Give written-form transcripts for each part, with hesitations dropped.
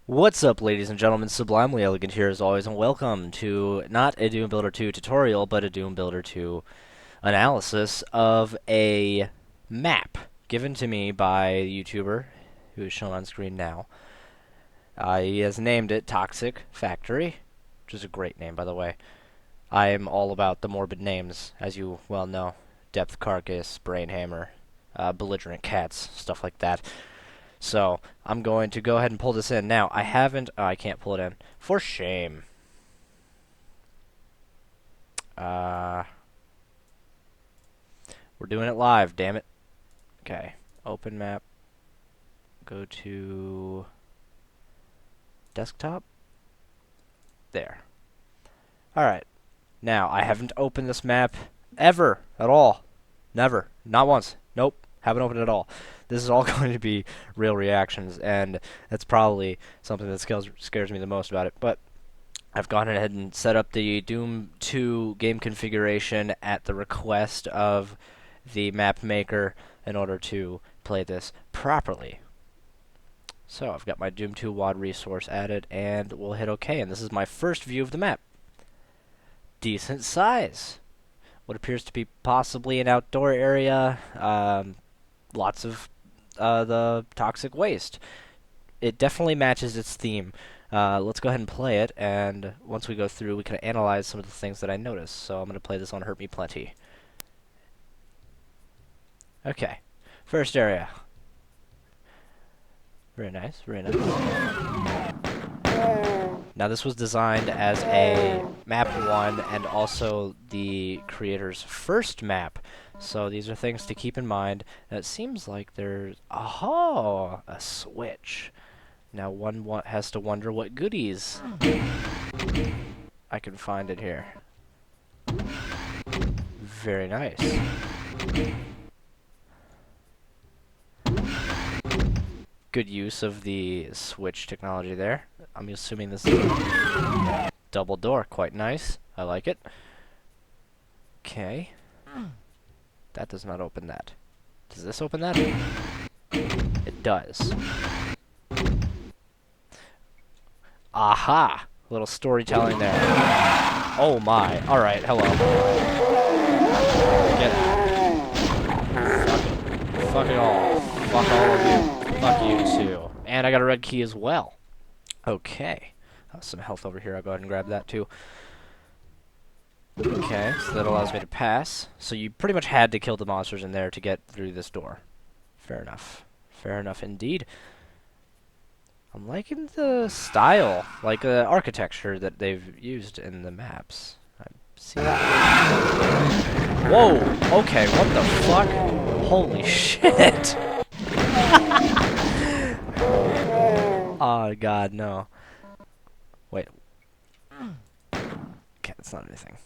What's up, ladies and gentlemen? Sublimely Elegant here as always, and welcome to not a Doom Builder 2 tutorial, but a Doom Builder 2 analysis of a map given to me by a YouTuber who is shown on screen now. He has named it Toxic Factory, which is a great name, by the way. I am all about the morbid names, as you well know. Depth Carcass, Brain Hammer, Belligerent Cats, stuff like that. So, I'm going to go ahead and pull this in. Now, I haven't... Oh, I can't pull it in. For shame. We're doing it live, damn it. Okay. Open map. Go to... desktop? There. Alright. Now, I haven't opened this map ever at all. Never. Not once. Nope. Haven't opened it at all. This is all going to be real reactions, and that's probably something that scares me the most about it. But I've gone ahead and set up the Doom 2 game configuration at the request of the map maker in order to play this properly. So I've got my Doom 2 WAD resource added, and we'll hit OK. And this is my first view of the map. Decent size. What appears to be possibly an outdoor area. Lots of the toxic waste. It definitely matches its theme. Let's go ahead and play it, and once we go through, we can analyze some of the things that I noticed. So I'm going to play this on Hurt Me Plenty. Okay, first area. Very nice, very nice. Now this was designed as a map 1 and also the creator's first map. So these are things to keep in mind. And it seems like there's a switch. Now one has to wonder what goodies I can find in here. Very nice. Good use of the switch technology there. I'm assuming this is a double door. Quite nice. I like it. Okay. That does not open that. Does this open that? It does. Aha! A little storytelling there. Oh my. Alright, hello. Get it. Fuck it all. Fuck all of you. Fuck you too. And I got a red key as well. Okay. Some health over here. I'll go ahead and grab that too. Okay, so that allows me to pass. So you pretty much had to kill the monsters in there to get through this door. Fair enough. Fair enough indeed. I'm liking the style, like the architecture that they've used in the maps. I see that. Whoa! Okay, what the fuck? Holy shit! Oh god, no. Wait. Okay, that's not anything.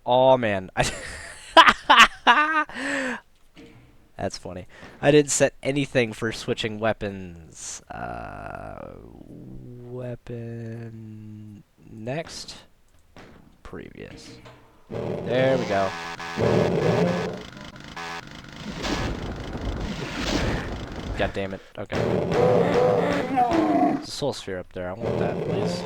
Oh man. That's funny. I didn't set anything for switching weapons. Weapon... Next. Previous. There we go. God damn it. Okay. There's a soul sphere up there. I want that, please.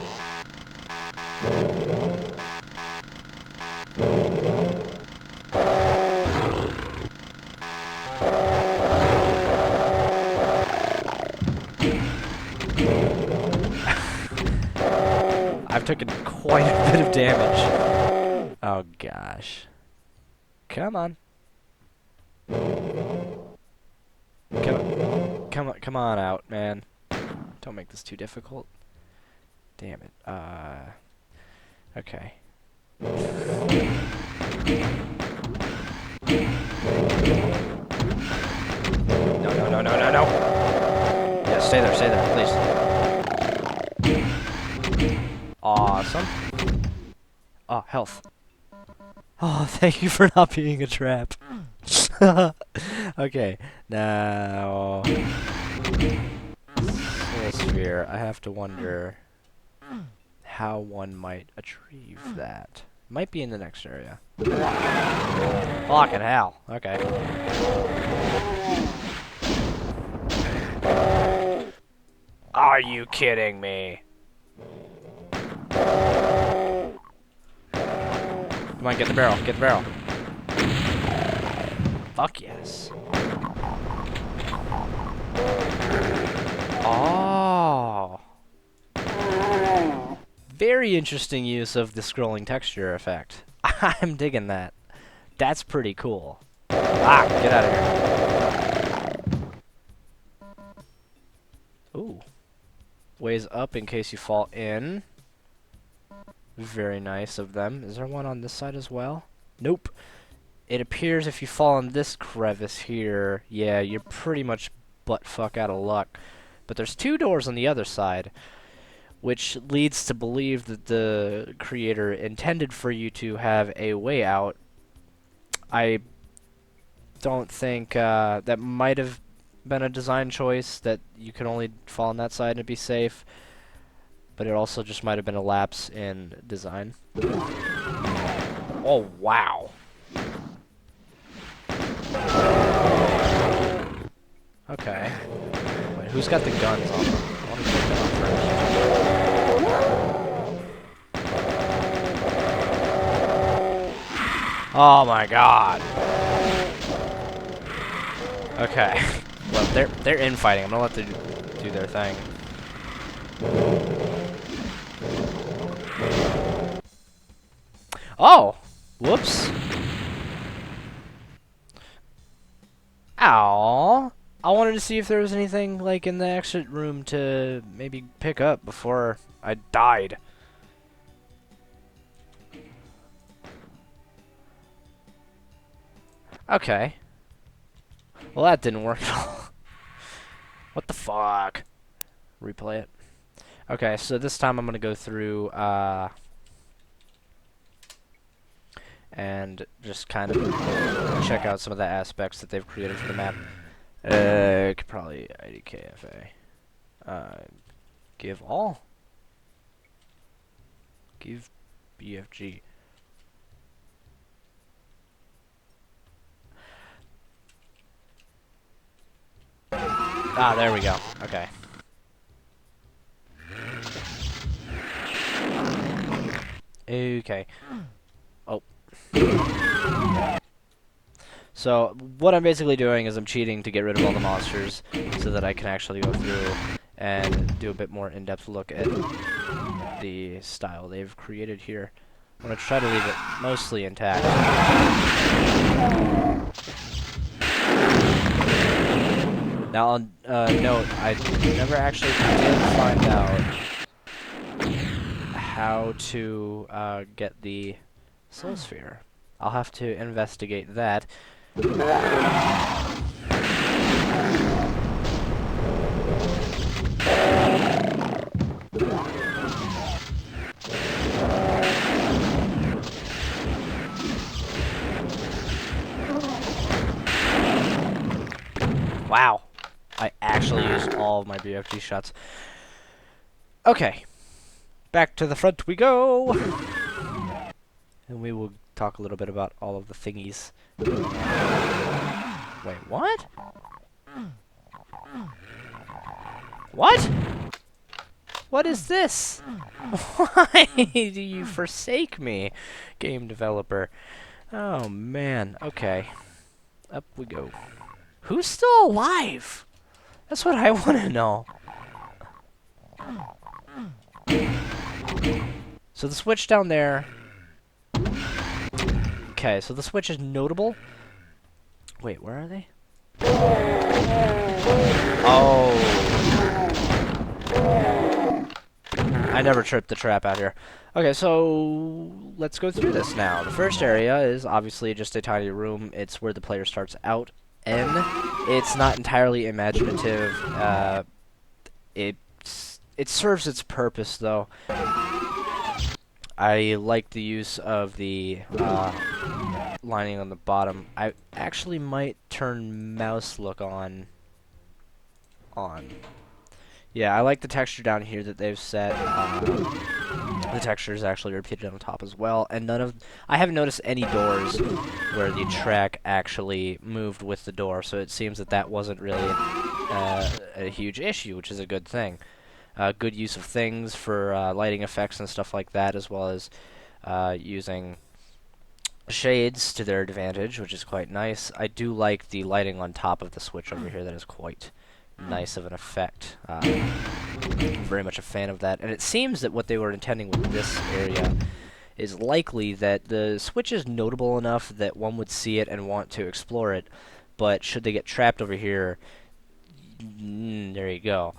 I've taken quite a bit of damage. Oh gosh. Come on. Come on out, man. Don't make this too difficult. Damn it. Okay. No. Yeah, stay there, please. Awesome. Oh, health. Oh, thank you for not being a trap. Okay, now... Soul Sphere. I have to wonder how one might achieve that. Might be in the next area. Fucking hell. Okay. you kidding me? Come on, get the barrel. Get the barrel. Fuck yes. Oh. Very interesting use of the scrolling texture effect. I'm digging that. That's pretty cool. Ah, get out of here. Ooh. Ways up in case you fall in. Very nice of them. Is there one on this side as well? Nope. It appears if you fall in this crevice here, yeah, you're pretty much butt-fuck out of luck. But there's 2 doors on the other side, which leads to believe that the creator intended for you to have a way out. I don't think that might have been a design choice, that you could only fall on that side and be safe. But it also just might have been a lapse in design. Oh, wow. Okay. Wait, who's got the guns on them? I want to take that on first. Oh my god. Okay. Well, they're infighting. I'm gonna let them do their thing. Oh! Whoops. Ow. I wanted to see if there was anything, like, in the exit room to maybe pick up before I died. Okay. Well, that didn't work at all. What the fuck? Replay it. Okay, so this time I'm gonna go through, and just kind of check out some of the aspects that they've created for the map. Could probably IDKFA. Give all. Give BFG. Ah, there we go. Okay. Okay. Oh. So, what I'm basically doing is I'm cheating to get rid of all the monsters so that I can actually go through and do a bit more in-depth look at the style they've created here. I'm going to try to leave it mostly intact. Now, I'll note, I never actually did find out how to get the Soul Sphere. I'll have to investigate that. Wow. I actually used all of my BFG shots. Okay. Back to the front we go! And we will talk a little bit about all of the thingies. Wait, what? What? What is this? Why do you forsake me, game developer? Oh, man. Okay. Up we go. Who's still alive? That's what I want to know. So the switch down there... Okay, so the switch is notable. Wait, where are they? Oh. I never tripped the trap out here. Okay, so let's go through this now. The first area is obviously just a tiny room. It's where the player starts out in. It's not entirely imaginative. It serves its purpose, though. I like the use of the lining on the bottom. I actually might turn mouse look on. Yeah, I like the texture down here that they've set. The texture is actually repeated on top as well, and I haven't noticed any doors where the track actually moved with the door, so it seems that that wasn't really a huge issue, which is a good thing. good use of things for lighting effects and stuff like that, as well as using shades to their advantage, which is quite nice. I do like the lighting on top of the switch over here. That is quite nice of an effect. I'm very much a fan of that. And it seems that what they were intending with this area is likely that the switch is notable enough that one would see it and want to explore it, but should they get trapped over here, there you go.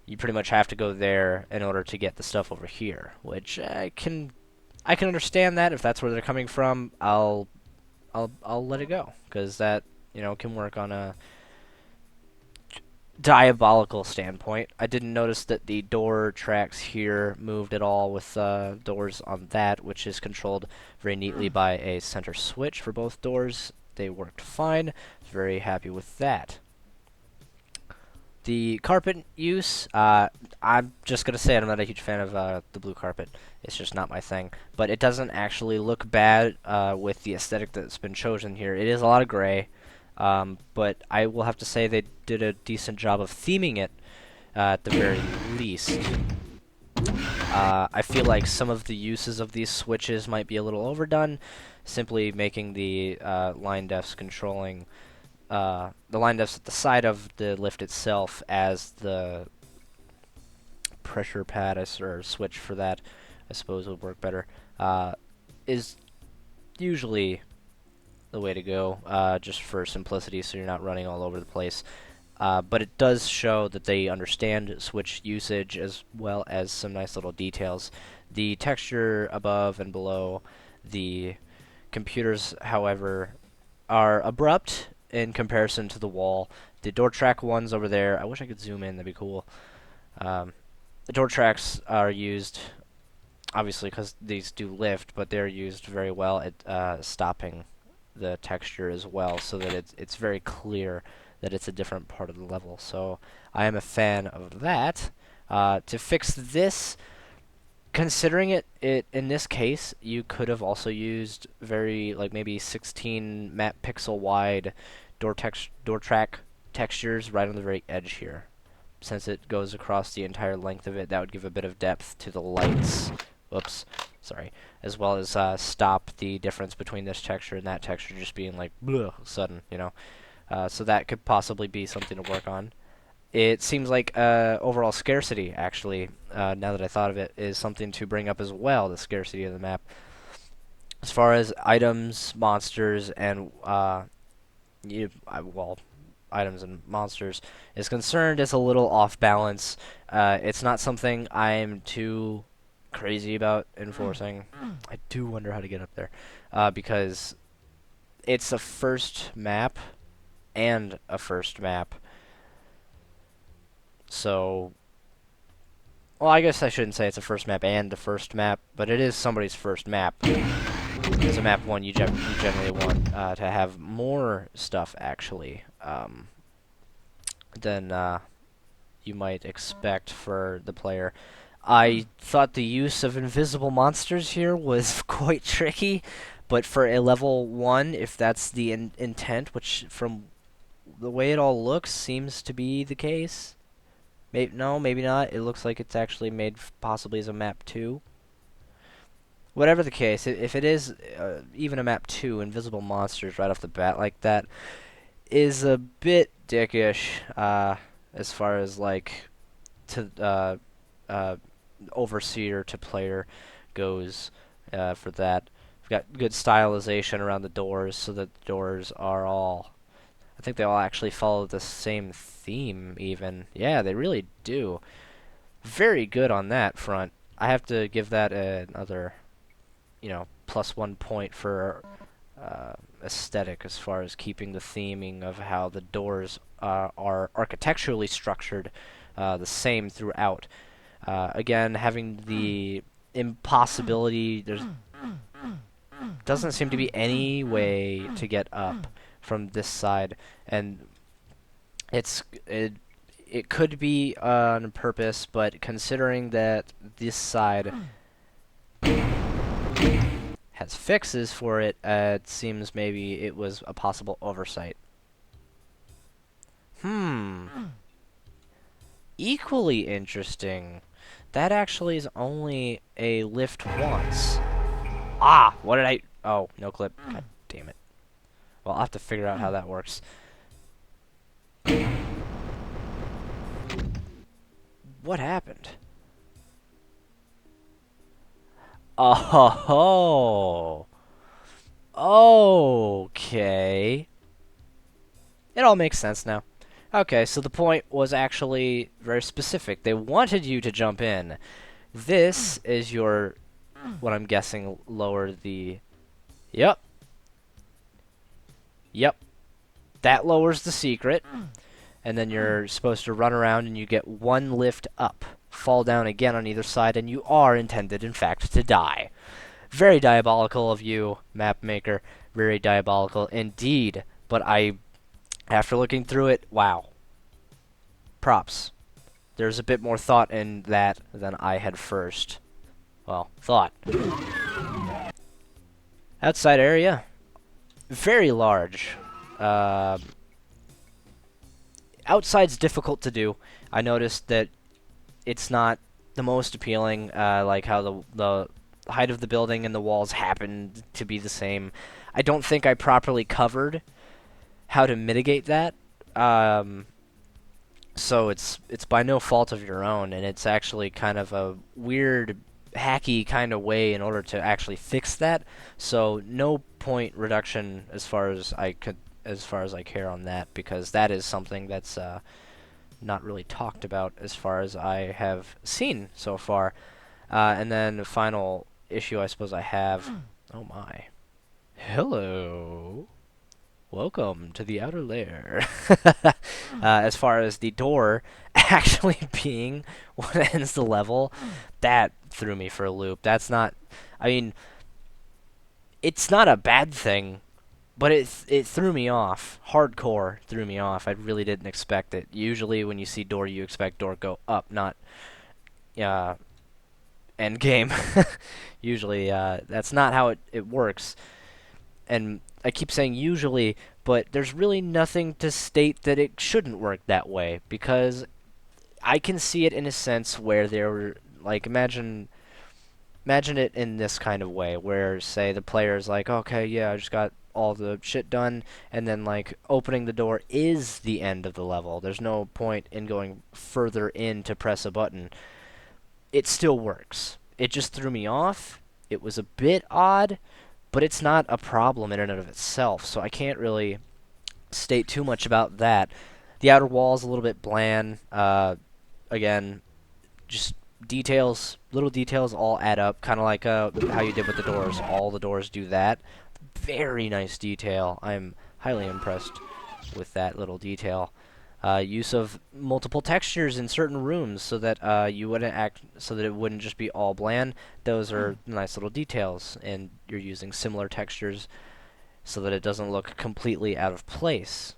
You pretty much have to go there in order to get the stuff over here, which I can understand that if that's where they're coming from. I'll let it go, because that, you know, can work on a diabolical standpoint. I didn't notice that the door tracks here moved at all with doors on that, which is controlled very neatly by a center switch for both doors. They worked fine. Very happy with that. The carpet use, I'm just going to say I'm not a huge fan of the blue carpet. It's just not my thing. But it doesn't actually look bad with the aesthetic that's been chosen here. It is a lot of gray, but I will have to say they did a decent job of theming it at the very least. I feel like some of the uses of these switches might be a little overdone, simply making the line defs controlling the line defs at the side of the lift itself as the pressure pad or switch for that, I suppose would work better, is usually the way to go, just for simplicity, so you're not running all over the place. But it does show that they understand switch usage as well as some nice little details. The texture above and below the computers, however, are abrupt in comparison to the wall. The door track ones over there, I wish I could zoom in, that'd be cool. The door tracks are used, obviously, because these do lift, but they're used very well at stopping the texture as well, so that it's very clear that it's a different part of the level. So I am a fan of that. To fix this, considering it in this case, you could have also used like maybe 16 map pixel wide door track textures right on the very edge here. Since it goes across the entire length of it, that would give a bit of depth to the lights. Whoops, sorry. As well as stop the difference between this texture and that texture just being like bleh, sudden, you know. So that could possibly be something to work on. It seems like overall scarcity, actually, now that I thought of it, is something to bring up as well, the scarcity of the map. As far as items, monsters, and, items and monsters is concerned, it's a little off balance. It's not something I'm too crazy about enforcing. I do wonder how to get up there, because it's a first map and a first map. So, well, I guess I shouldn't say it's a first map and the first map, but it is somebody's first map. It's a map one you generally want to have more stuff, actually, than you might expect for the player. I thought the use of invisible monsters here was quite tricky, but for a level 1, if that's the intent, which from the way it all looks seems to be the case. No, maybe not. It looks like it's actually made possibly as a map 2. Whatever the case, if it is even a map 2, invisible monsters right off the bat like that is a bit dickish as far as like to overseer to player goes for that. We've got good stylization around the doors so that the doors are all, I think they all actually follow the same theme even. Yeah, they really do. Very good on that front. I have to give that another, +1 point for aesthetic as far as keeping the theming of how the doors are architecturally structured the same throughout. Again, having the impossibility, there's doesn't seem to be any way to get up from this side, and it could be on purpose, but considering that this side has fixes for it, it seems maybe it was a possible oversight. equally interesting. That actually is only a lift once. Ah, what did I... Oh, no clip. God damn it. Well, I'll have to figure out how that works. What happened? Oh, okay. It all makes sense now. Okay, so the point was actually very specific. They wanted you to jump in. This is your, what I'm guessing, lower the... Yep. Yep. That lowers the secret. And then you're supposed to run around and you get one lift up. Fall down again on either side, and you are intended, in fact, to die. Very diabolical of you, map maker. Very diabolical indeed. But after looking through it, wow. Props. There's a bit more thought in that than I had first. Well, thought. Outside area. Very large. Outside's difficult to do. I noticed that it's not the most appealing, like how the height of the building and the walls happen to be the same. I don't think I properly covered how to mitigate that. So it's by no fault of your own, and it's actually kind of a weird, hacky kind of way in order to actually fix that. So no point reduction as far as I care on that, because that is something that's not really talked about as far as I have seen so far. And then the final issue I suppose I have. Oh my. Hello. Welcome to the outer layer. As far as the door actually being what ends the level, that threw me for a loop. That's not... I mean, it's not a bad thing, but it threw me off. Hardcore threw me off. I really didn't expect it. Usually when you see door, you expect door go up, not end game. Usually that's not how it works. And I keep saying usually, but there's really nothing to state that it shouldn't work that way, because I can see it in a sense where there were, like, imagine it in this kind of way, where, say, the player's like, okay, yeah, I just got all the shit done, and then, like, opening the door is the end of the level. There's no point in going further in to press a button. It still works. It just threw me off. It was a bit odd, but it's not a problem in and of itself, so I can't really state too much about that. The outer wall is a little bit bland. Again, just details, little details all add up, kind of like how you did with the doors. All the doors do that. Very nice detail. I'm highly impressed with that little detail. Use of multiple textures in certain rooms so that so that it wouldn't just be all bland. Those are nice little details, and you're using similar textures so that it doesn't look completely out of place.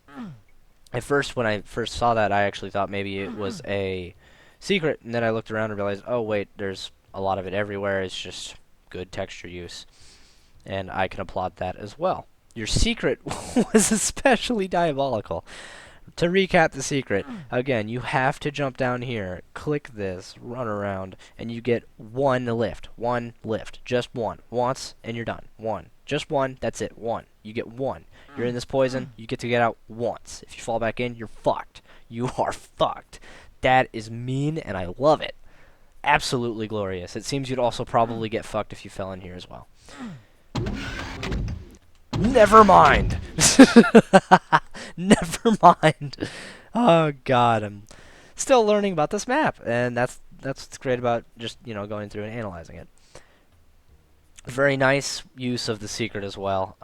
At first, when I first saw that, I actually thought maybe it was a secret, and then I looked around and realized, oh wait, there's a lot of it everywhere. It's just good texture use, and I can applaud that as well. Your secret was especially diabolical. To recap the secret, again, you have to jump down here, click this, run around, and you get one lift. One lift. Just one. Once, and you're done. One. Just one, that's it. One. You get one. You're in this poison, you get to get out once. If you fall back in, you're fucked. You are fucked. That is mean, and I love it. Absolutely glorious. It seems you'd also probably get fucked if you fell in here as well. Never mind. Never mind. Oh god, I'm still learning about this map, and that's what's great about just, you know, going through and analyzing it. Very nice use of the secret as well.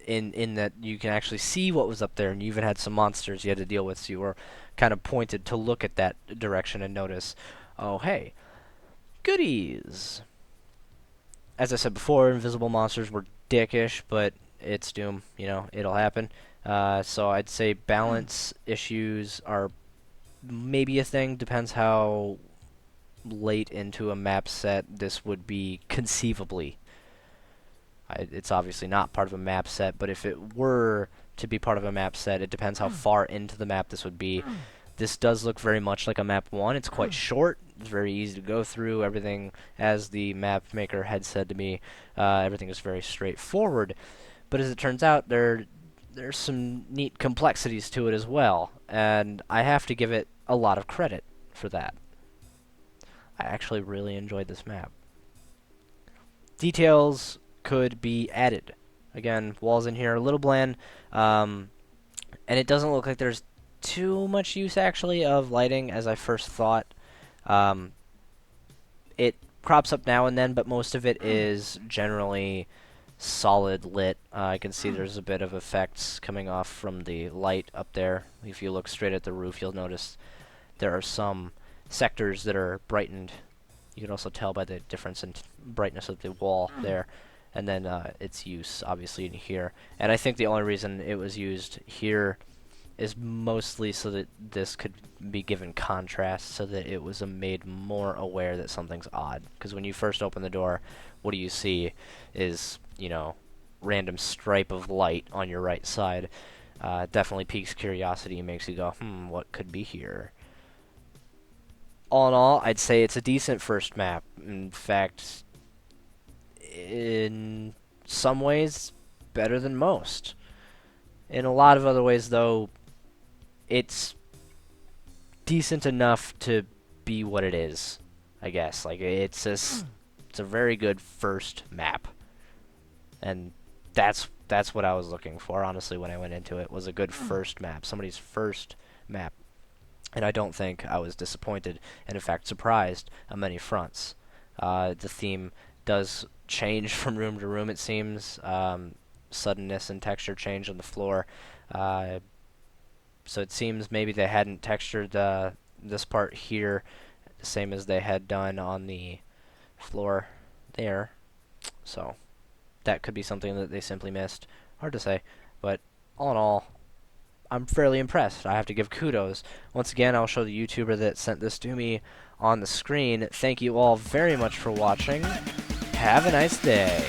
In that you can actually see what was up there, and you even had some monsters you had to deal with, so you were kind of pointed to look at that direction and notice, oh hey, goodies. As I said before, invisible monsters were dickish, but it's Doom, you know, it'll happen. So I'd say balance issues are maybe a thing, depends how late into a map set this would be conceivably. It's obviously not part of a map set, but if it were to be part of a map set, it depends how far into the map this would be. This does look very much like a map 1. It's quite short. It's very easy to go through. Everything, as the map maker had said to me, everything is very straightforward. But as it turns out, there's some neat complexities to it as well, and I have to give it a lot of credit for that. I actually really enjoyed this map. Details could be added. Again, walls in here are a little bland, and it doesn't look like there's too much use actually of lighting as I first thought. It crops up now and then, but most of it is generally solid lit. I can see there's a bit of effects coming off from the light up there. If you look straight at the roof, you'll notice there are some sectors that are brightened. You can also tell by the difference in brightness of the wall there. And then its use, obviously, in here. And I think the only reason it was used here is mostly so that this could be given contrast, so that it was made more aware that something's odd. Because when you first open the door, what do you see is, you know, random stripe of light on your right side. Definitely piques curiosity and makes you go, what could be here? All in all, I'd say it's a decent first map. In fact, in some ways, better than most. In a lot of other ways, though, it's decent enough to be what it is, I guess. Like, it's a very good first map. And that's what I was looking for, honestly, when I went into it, was a good first map. Somebody's first map. And I don't think I was disappointed, and in fact surprised on many fronts. The theme does change from room to room, it seems. Suddenness and texture change on the floor. So it seems maybe they hadn't textured this part here the same as they had done on the floor there. So that could be something that they simply missed. Hard to say, but all in all, I'm fairly impressed. I have to give kudos. Once again, I'll show the YouTuber that sent this to me on the screen. Thank you all very much for watching. Have a nice day.